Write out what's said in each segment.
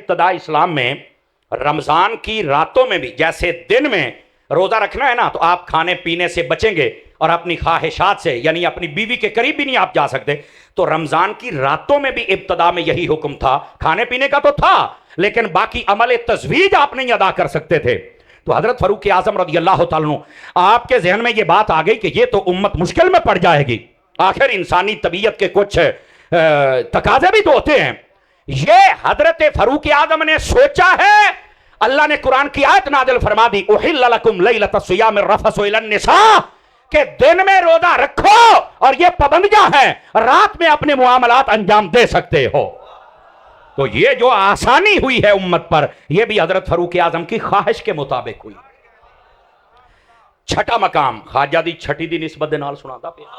ابتدا اسلام میں رمضان کی راتوں میں بھی جیسے دن میں روزہ رکھنا ہے نا تو آپ کھانے پینے سے بچیں گے اور اپنی خواہشات سے یعنی اپنی بیوی کے قریب بھی نہیں آپ جا سکتے، تو رمضان کی راتوں میں بھی ابتدا میں یہی حکم تھا، کھانے پینے کا تو تھا لیکن باقی عمل تزویج آپ نہیں ادا کر سکتے تھے۔ تو حضرت فاروق اعظم رضی اللہ تعالیٰ عنہ آپ کے ذہن میں یہ بات آ گئی کہ یہ تو امت مشکل میں پڑ جائے گی، آخر انسانی طبیعت کے کچھ تقاضے بھی تو ہوتے ہیں۔ یہ حضرت فاروق اعظم نے سوچا ہے، اللہ نے قرآن کی آیت نازل فرما دی احل لکم لیلۃ الصیام الرفث الی النساء، کہ دن میں روزہ رکھو اور یہ پابندیاں ہیں، رات میں اپنے معاملات انجام دے سکتے ہو۔ تو یہ جو آسانی ہوئی ہے امت پر، یہ بھی حضرت فاروق اعظم کی خواہش کے مطابق ہوئی۔ چھٹا مقام خواجہ دی چھٹی دی نسبت دے نال سناتا پیا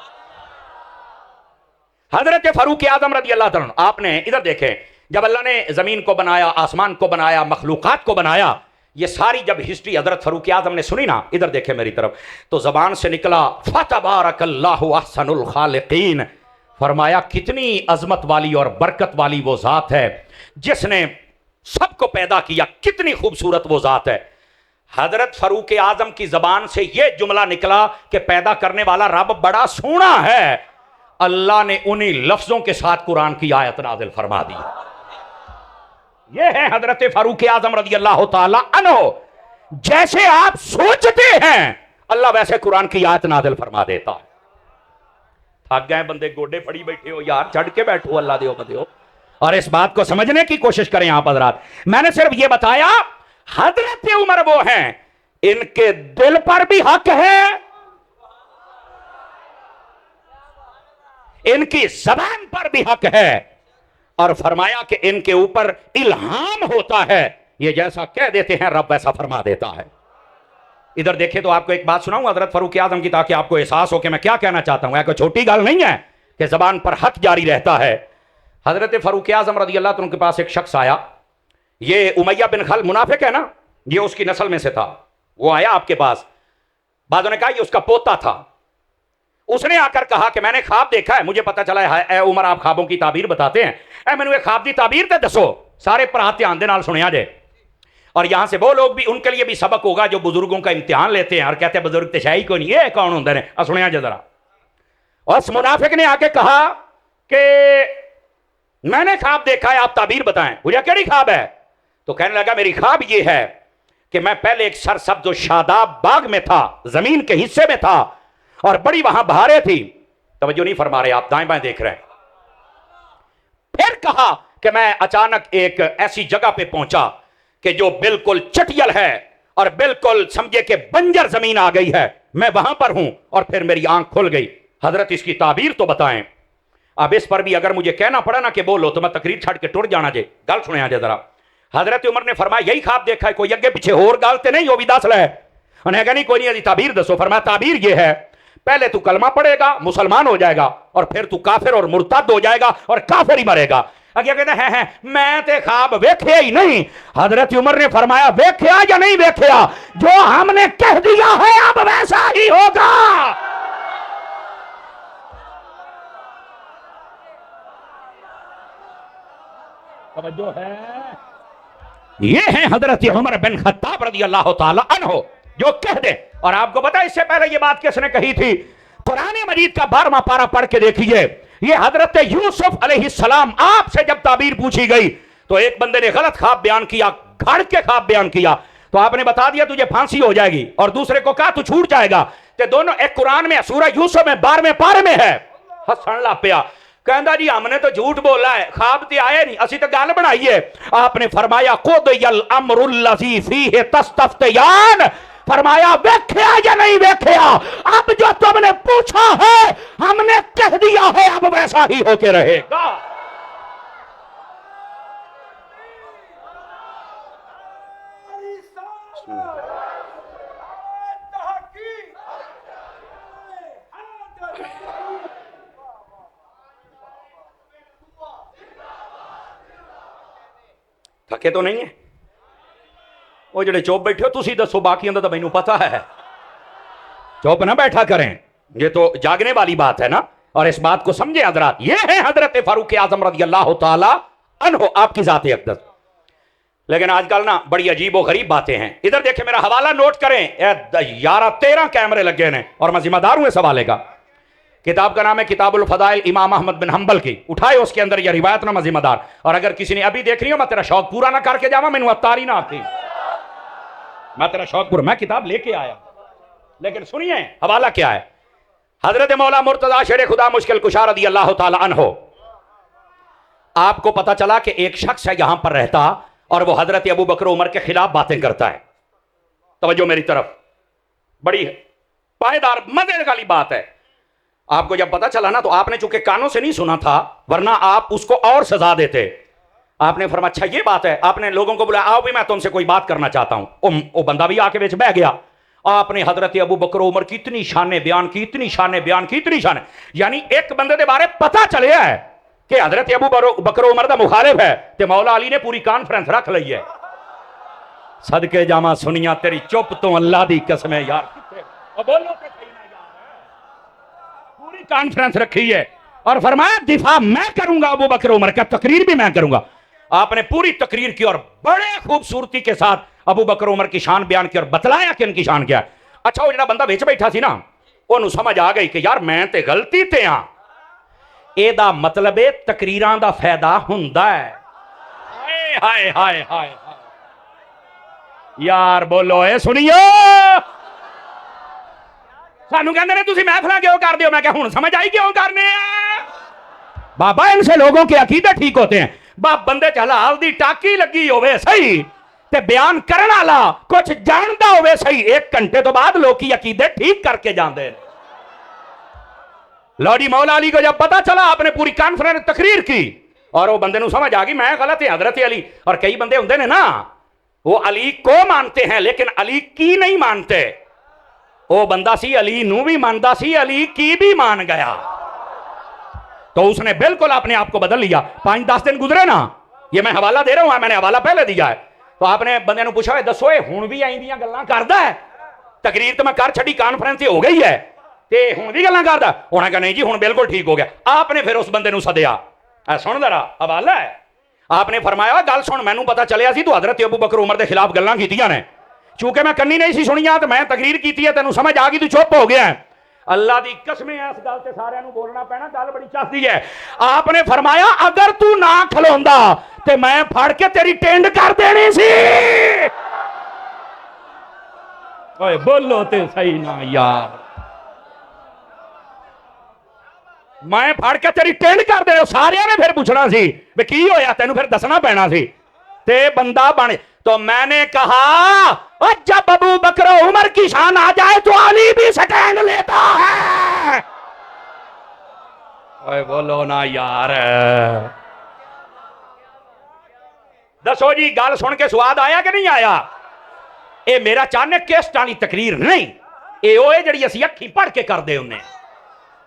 حضرت فاروق اعظم رضی اللہ تعالیٰ عنہ، آپ نے ادھر دیکھیں جب اللہ نے زمین کو بنایا، آسمان کو بنایا، مخلوقات کو بنایا، یہ ساری جب ہسٹری حضرت فاروق اعظم نے سنی نا، ادھر دیکھیں میری طرف، تو زبان سے نکلا فتبارک اللہ احسن الخالقین، فرمایا کتنی عظمت والی اور برکت والی وہ ذات ہے جس نے سب کو پیدا کیا، کتنی خوبصورت وہ ذات ہے۔ حضرت فاروق اعظم کی زبان سے یہ جملہ نکلا کہ پیدا کرنے والا رب بڑا سونا ہے، اللہ نے انہی لفظوں کے ساتھ قرآن کی آیت نازل فرما دی۔ یہ ہے حضرت فاروق اعظم رضی اللہ تعالی عنہ، جیسے آپ سوچتے ہیں اللہ ویسے قرآن کی آیت نازل فرما دیتا ہے۔ تھک گئے بندے، گوڈے پڑی بیٹھے ہو یار، چڑھ کے بیٹھو، اللہ دیو بدیو، اور اس بات کو سمجھنے کی کوشش کریں آپ حضرات۔ میں نے صرف یہ بتایا حضرت عمر وہ ہیں، ان کے دل پر بھی حق ہے، ان کی زبان پر بھی حق ہے، اور فرمایا کہ ان کے اوپر الہام ہوتا ہے، یہ جیسا کہہ دیتے ہیں رب ویسا فرما دیتا ہے۔ ادھر دیکھیں تو آپ کو ایک بات سناؤں حضرت فاروق اعظم کی، تاکہ آپ کو احساس ہو کہ میں کیا کہنا چاہتا ہوں۔ کوئی چھوٹی گل نہیں ہے کہ زبان پر حق جاری رہتا ہے۔ حضرت فاروق اعظم رضی اللہ عنہ کے پاس ایک شخص آیا، یہ امیہ بن خلف منافق ہے نا، یہ اس کی نسل میں سے تھا، وہ آیا آپ کے پاس، بعضوں نے کہا یہ اس کا پوتا تھا۔ اس نے آ کر کہا کہ میں نے خواب دیکھا ہے، مجھے پتا چلا ہے اے عمر آپ خوابوں کی تعبیر بتاتے ہیں، اے میں نے خواب دی تعبیر تے دسو، سارے پرہات دھیان دے نال سنیا جائے، اور یہاں سے وہ لوگ بھی ان کے لیے بھی سبق ہوگا جو بزرگوں کا امتحان لیتے ہیں اور کہتے ہیں بزرگ تشائی کو نہیں، یہ کون ہوندے نے، سنیا جائے ذرا۔ اور اس منافق نے آ کے کہا کہ میں نے خواب دیکھا ہے، آپ تعبیر بتائیں۔ بولیا کیڑی خواب ہے؟ تو کہنے لگا میری خواب یہ ہے کہ میں پہلے ایک سرسبز و شاداب باغ میں تھا، زمین کے حصے میں تھا، اور بڑی وہاں بہاریں تھی، توجہ نہیں فرما رہے آپ، دائیں بائیں دیکھ رہے ہیں۔ پھر کہا کہ میں اچانک ایک ایسی جگہ پہ پہنچا کہ جو بالکل چٹیل ہے اور بالکل سمجھے کہ بنجر زمین آ گئی ہے، میں وہاں پر ہوں، اور پھر میری آنکھ کھل گئی۔ حضرت اس کی تعبیر تو بتائیں۔ اب اس پر بھی اگر مجھے کہنا پڑا نا کہ بولو تو میں تقریر چھڑ کے ٹر جانا جے، گل سنیا جے ذرا۔ حضرت عمر نے فرمایا یہی خواب دیکھا ہے، کوئی اگے پیچھے اور گالتے نہیں، وہ بھی دس لے۔ انہیں کہا نہیں کوئی نہیں، تعبیر دسو۔ فرمایا تعبیر یہ ہے، پہلے تو کلمہ پڑھے گا، مسلمان ہو جائے گا، اور پھر تو کافر اور مرتد ہو جائے گا اور کافر ہی مرے گا۔ اگے کہتے ہیں میں تے خواب ویکھیا ہی نہیں۔ حضرت عمر نے فرمایا ویکھیا یا نہیں ویکھیا، جو ہم نے کہہ دیا ہے اب ویسا ہی ہوگا۔ توجہ ہے، یہ ہے حضرت عمر بن خطاب رضی اللہ تعالی عنہ جو کہہ دے۔ اور آپ کو پتا اس سے پہلے یہ بات کس نے کہی تھی؟ قرآن مجید کا 12واں پارہ پڑھ کے دیکھیے، یہ حضرت یوسف علیہ السلام آپ سے جب تعبیر پوچھی گئی تو ایک بندے نے غلط خواب بیان کیا، گھڑ کے خواب بیان کیا، تو آپ نے بتا دیا تجھے پھانسی ہو جائے گی، اور دوسرے کو کہا تو چھوٹ جائے گا۔ کہ دونوں ایک قرآن میں سورہ یوسف میں 12ویں پارے میں ہے۔ ہسن لا پیا، کہندا جی ہم نے تو جھوٹ بولا ہے، خواب تے آئے نہیں، اسی تو گل بنائی ہے۔ آپ نے فرمایا قضی الامر الذی فیہ تستفتیان، فرمایا ویکھیا یا نہیں ویکھیا، اب جو تم نے پوچھا ہے ہم نے کہہ دیا ہے اب ویسا ہی ہو کے رہے گا۔ تھکے تو نہیں ہیں؟ وہ جڑے چوپ بیٹھے ہو تسی دسو، باقی اندر تو مینوں پتا ہے، چوپ نہ بیٹھا کریں، یہ تو جاگنے والی بات ہے نا۔ اور اس بات کو سمجھے حضرات، یہ ہے حضرت فاروق اعظم رضی اللہ تعالی عنہ، آپ کی ذات اقدس۔ لیکن آج کل نا بڑی عجیب و غریب باتیں ہیں. ادھر دیکھیں میرا حوالہ نوٹ کریں. 11-13 کیمرے لگے ہیں اور میں ذمہ دار ہوں اس حوالے کا. کتاب کا نام ہے کتاب الفضائل امام احمد بن حنبل کی. اٹھائے اس کے اندر یہ روایت نہ میں ذمہ دار. اور اگر کسی نے ابھی دیکھ رہی ہو میں تیرا شوق پورا نہ کر کے جاواں, مینوں اتاری نہ آتی, میں تیرا شوق پورا, میں کتاب لے کے آیا. لیکن سنیے حوالہ کیا ہے. حضرت مولا مرتضی شیر خدا مشکل کشا رضی اللہ تعالی عنہ, آپ کو پتا چلا کہ ایک شخص ہے یہاں پر رہتا اور وہ حضرت ابو بکر عمر کے خلاف باتیں کرتا ہے. توجہ میری طرف, بڑی پائیدار مزے والی بات ہے. آپ کو جب پتا چلا نا تو آپ نے چونکہ کانوں سے نہیں سنا تھا, ورنہ آپ اس کو اور سزا دیتے. آپ نے فرمایا اچھا یہ بات ہے. آپ نے لوگوں کو بولا آؤ بھی میں تم سے کوئی بات کرنا چاہتا ہوں. وہ بندہ بھی آ کے بیچ بیٹھ گیا. آپ نے حضرت ابو بکر عمر کی اتنی شانیں بیان کی, اتنی شانیں بیان کی, اتنی شانیں, یعنی ایک بندے دے بارے پتا چلیا ہے کہ حضرت ابو بکر عمر دا مخالف ہے تے مولا علی نے پوری کانفرنس رکھ لئی ہے. صدقے جاواں سنیاں تیری چپ تو اللہ دی قسم ہے یار, بولو تے صحیح نہ یار. پوری کانفرنس رکھی ہے اور فرمایا دفاع میں کروں گا ابو بکر عمر کا, تقریر بھی میں کروں گا. آپ نے پوری تقریر کی اور بڑے خوبصورتی کے ساتھ ابو بکر عمر کی شان بیان کی اور بتلایا کہ ان کی شان کیا ہے. اچھا وہ جڑا بندہ وچ بیٹھا سی نا, انہوں سمجھ آ گئی کہ یار میں تے غلطی تے ہاں. اے دا مطلب ہے تقریراں دا فائدہ ہوندا ہے. ہائے ہائے ہائے ہائے یار بولو اے سنیو. سانو کہندے نے تسی محفلاں کیوں کر دیو, میں کہ ہن سمجھ آئی کیوں کرنے ہیں. بابا ان سے لوگوں کے عقیدے ٹھیک ہوتے ہیں. باپ بندے حلال دی ٹاکی لگی ہوئے صحیح تے بیان کرن والا کچھ جاندا ہوئے صحیح, 1 گھنٹے تو بعد لوگ کی عقیدے ٹھیک کر کے جاندے. لوڈی مولا علی کو جب پتا چلا آپ نے پوری کانفرنس تقریر کی اور وہ بندے نو سمجھ آ گئی میں غلط ہے حضرت علی. اور کئی بندے ہوندے نے نا وہ علی کو مانتے ہیں لیکن علی کی نہیں مانتے. وہ بندہ سی علی نو بھی ماندا سی, علی کی بھی مان گیا تو اس نے بالکل اپنے آپ کو بدل لیا. 5-10 دن گزرے نا, یہ میں حوالہ دے رہا ہوں, میں نے حوالہ پہلے دیا ہے. تو آپ نے بندے نو پوچھا دسو ہن بھی آئی دیاں گلاں کردا ہے. تقریر تو میں کر چھڈی, کانفرنس ہو گئی ہے تے ہن بھی گلاں کردا. انہاں کہا نہیں جی ہن بالکل ٹھیک ہو گیا. آپ نے پھر اس بندے نو سدیا, سن ذرا حوالہ ہے. آپ نے فرمایا گل سن, مینوں پتا چلیا سی تو حضرت ابو بکر عمر دے خلاف گلاں کیتیاں نے, چونکہ میں کنی نہیں سی سنیاں تو میں تقریر کیتی ہے, تینوں سمجھ آ گئی تو چپ ہو گیا ہے. اللہ دی قسم ہے اس گل تے سارے نوں بولنا پینا, گل بڑی چستی ہے. آپ نے فرمایا اگر تو نہ کھلوندا تے میں پھڑ کے تیری ٹینڈ کر دینی سی. اوئے بولو تے صحیح نہ یار, میں پھڑ کے تیری ٹینڈ کر دے. سارے نے پھر پوچھنا سی بے کی ہویا, تینوں پھر دسنا پینا سی تے بندہ بن. تو میں نے کہا جب ابو بکر عمر کی شان آ جائے تو علی بھی سٹینڈ لیتا ہے. اوے بولو نا یار, دسو جی گل سن کے سواد آیا کہ نہیں آیا. اے میرا چاہنے کیسٹ والی تقریر نہیں, اے اوے جڑی اسی اکھی پڑھ کے کر دے انہیں.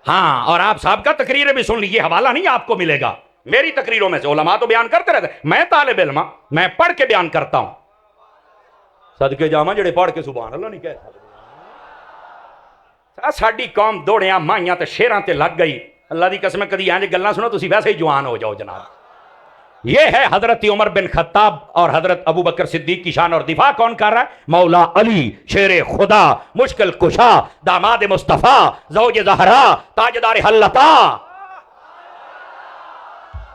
ہاں اور آپ صاحب کا تقریر بھی سن لیجیے, حوالہ نہیں آپ کو ملے گا. میری تقریروں میں سے علماء تو بیان کرتے رہتے, میں طالب علم ہوں, میں پڑھ کے بیان کرتا ہوں. صدقے جاواں جڑے پڑھ کے سبحان اللہ نہیں کہہ سکتے. ساڈی قوم دوڑیاں مائیاں تے شیراں تے لگ گئی. اللہ دی قسم کدی انج گلاں سنو تسی ویسے ہی جوان ہو جاؤ جناب. یہ ہے حضرت عمر بن خطاب اور حضرت ابو بکر صدیق کی شان, اور دفاع کون کر رہا ہے؟ مولا علی شیر خدا مشکل کشا داماد مصطفیٰ زوج زہرا تاجدار حلتا.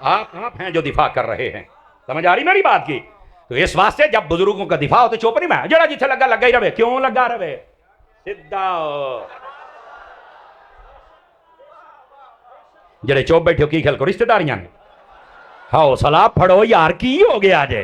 آپ ہیں جو دفاع کر رہے ہیں, سمجھ آ رہی میری بات کی. تو اس واسطے جب بزرگوں کا دفاع ہو تو چوپ نہیں, میں جڑا جتھے لگا لگا ہی رہے. کیوں لگا رہے؟ سدھا جڑے چوپ بیٹھے ہو کی کھل کو رشتہ داریاں نے. ہاؤ سلاب پھڑو یار, کی ہو گیا جے.